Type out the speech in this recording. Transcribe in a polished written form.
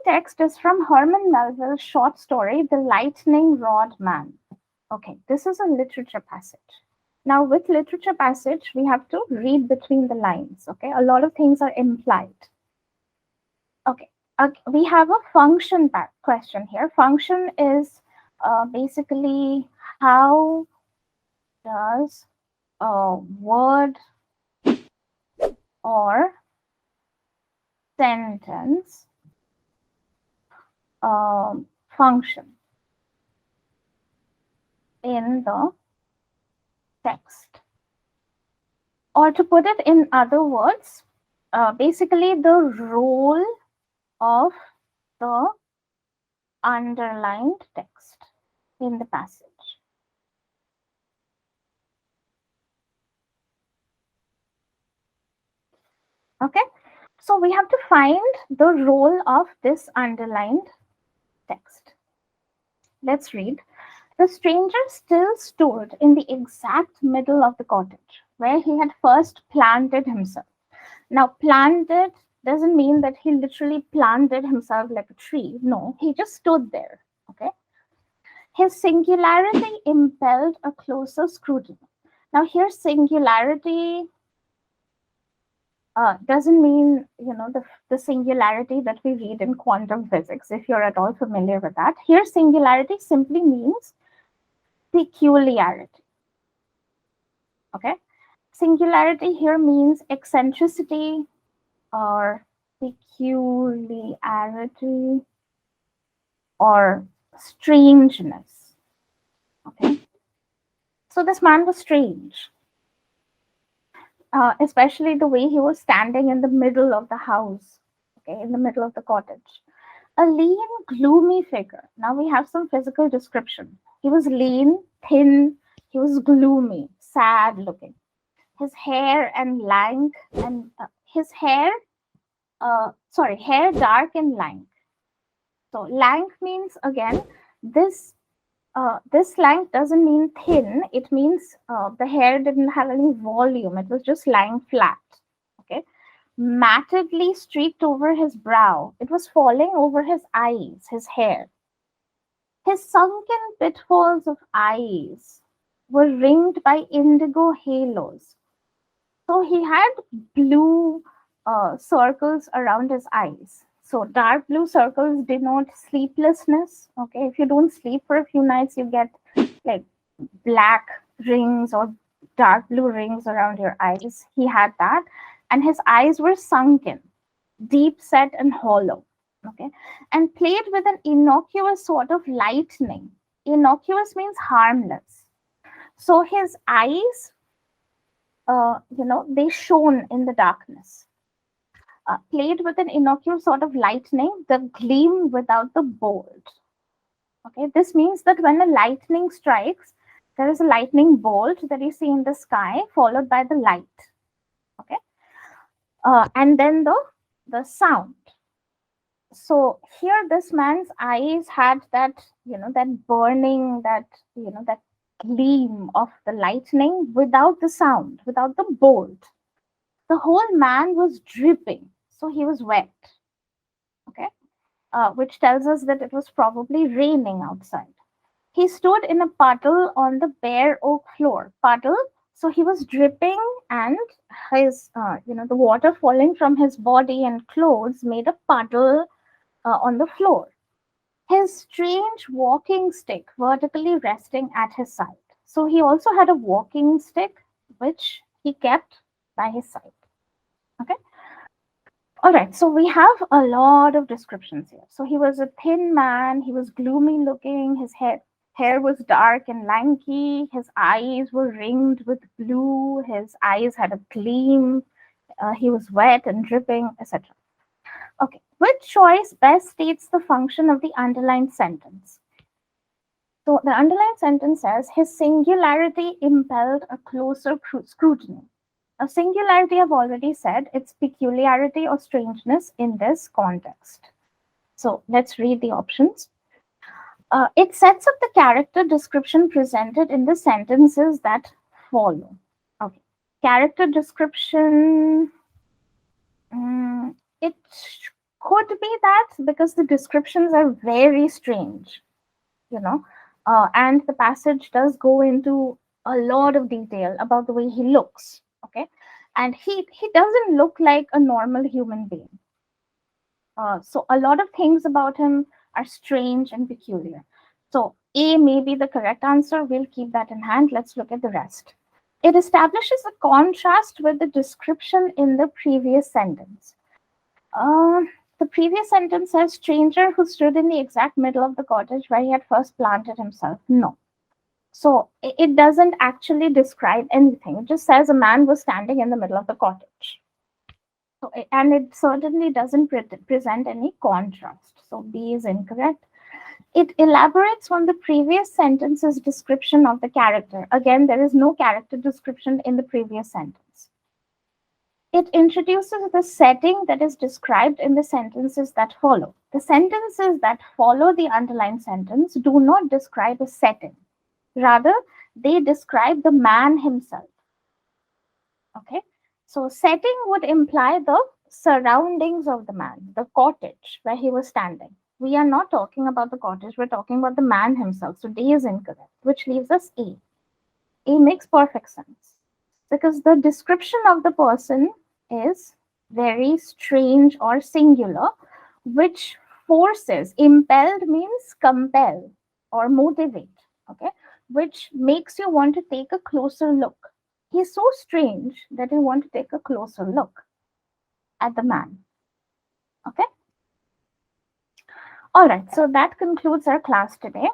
text is from Herman Melville's short story, The Lightning Rod Man. Okay, this is a literature passage. Now, with literature passage, we have to read between the lines. Okay, a lot of things are implied. Okay, we have a function question here. Function is basically how does a word or sentence function in the text. Or to put it in other words, basically the role of the underlined text in the passage. Okay, so we have to find the role of this underlined text. Let's read. The stranger still stood in the exact middle of the cottage where he had first planted himself. Now, planted doesn't mean that he literally planted himself like a tree. No, he just stood there. Okay. His singularity impelled a closer scrutiny. Now, here, singularity doesn't mean, the singularity that we read in quantum physics, if you're at all familiar with that. Here, singularity simply means peculiarity. Okay. Singularity here means eccentricity or peculiarity or strangeness. Okay. So this man was strange. Especially the way he was standing in the middle of the house, okay, in the middle of the cottage. A lean, gloomy figure. Now we have some physical description. He was lean, thin, he was gloomy, sad looking. His hair and lank, and hair dark and lank. So lank means, again, this lank doesn't mean thin. It means the hair didn't have any volume. It was just lying flat. Okay. Mattedly streaked over his brow. It was falling over his eyes, his hair. His sunken pitfalls of eyes were ringed by indigo halos. So he had blue circles around his eyes. So dark blue circles denote sleeplessness. Okay, if you don't sleep for a few nights, you get like black rings or dark blue rings around your eyes. He had that, and his eyes were sunken, deep set and hollow. Okay, and played with an innocuous sort of lightning. Innocuous means harmless. So his eyes, they shone in the darkness. Played with an innocuous sort of lightning, the gleam without the bolt. Okay, this means that when a lightning strikes, there is a lightning bolt that you see in the sky, followed by the light. Okay, and then the sound. So here, this man's eyes had that, that burning, that gleam of the lightning without the sound, without the bolt. The whole man was dripping. So he was wet, okay, which tells us that it was probably raining outside. He stood in a puddle on the bare oak floor. Puddle, so he was dripping, and his, the water falling from his body and clothes made a puddle on the floor. His strange walking stick vertically resting at his side. So he also had a walking stick, which he kept by his side. Okay. All right, so we have a lot of descriptions here. So he was a thin man, he was gloomy looking, his hair was dark and lanky, his eyes were ringed with blue, his eyes had a gleam, he was wet and dripping, etc. Okay, which choice best states the function of the underlined sentence? So the underlined sentence says, his singularity impelled a closer scrutiny. A singularity, I've already said, it's peculiarity or strangeness in this context. So let's read the options. It sets up the character description presented in the sentences that follow. Okay, character description, it Could be that because the descriptions are very strange, you know, and the passage does go into a lot of detail about the way he looks. Okay, and he doesn't look like a normal human being. So a lot of things about him are strange and peculiar. So A may be the correct answer. We'll keep that in hand. Let's look at the rest. It establishes a contrast with the description in the previous sentence. Uh, the previous sentence says stranger who stood in the exact middle of the cottage where he had first planted himself. No. So it doesn't actually describe anything. It just says a man was standing in the middle of the cottage. So, and it certainly doesn't present any contrast. So B is incorrect. It elaborates on the previous sentence's description of the character. Again, there is no character description in the previous sentence. It introduces the setting that is described in the sentences that follow. The sentences that follow the underlined sentence do not describe a setting. Rather, they describe the man himself. Okay, so setting would imply the surroundings of the man, the cottage where he was standing. We are not talking about the cottage, we're talking about the man himself. So D is incorrect, which leaves us A. A makes perfect sense because the description of the person is very strange or singular, which forces, impelled means compel or motivate, okay, which makes you want to take a closer look. He's so strange that you want to take a closer look at the man. Okay. All right. So that concludes our class today.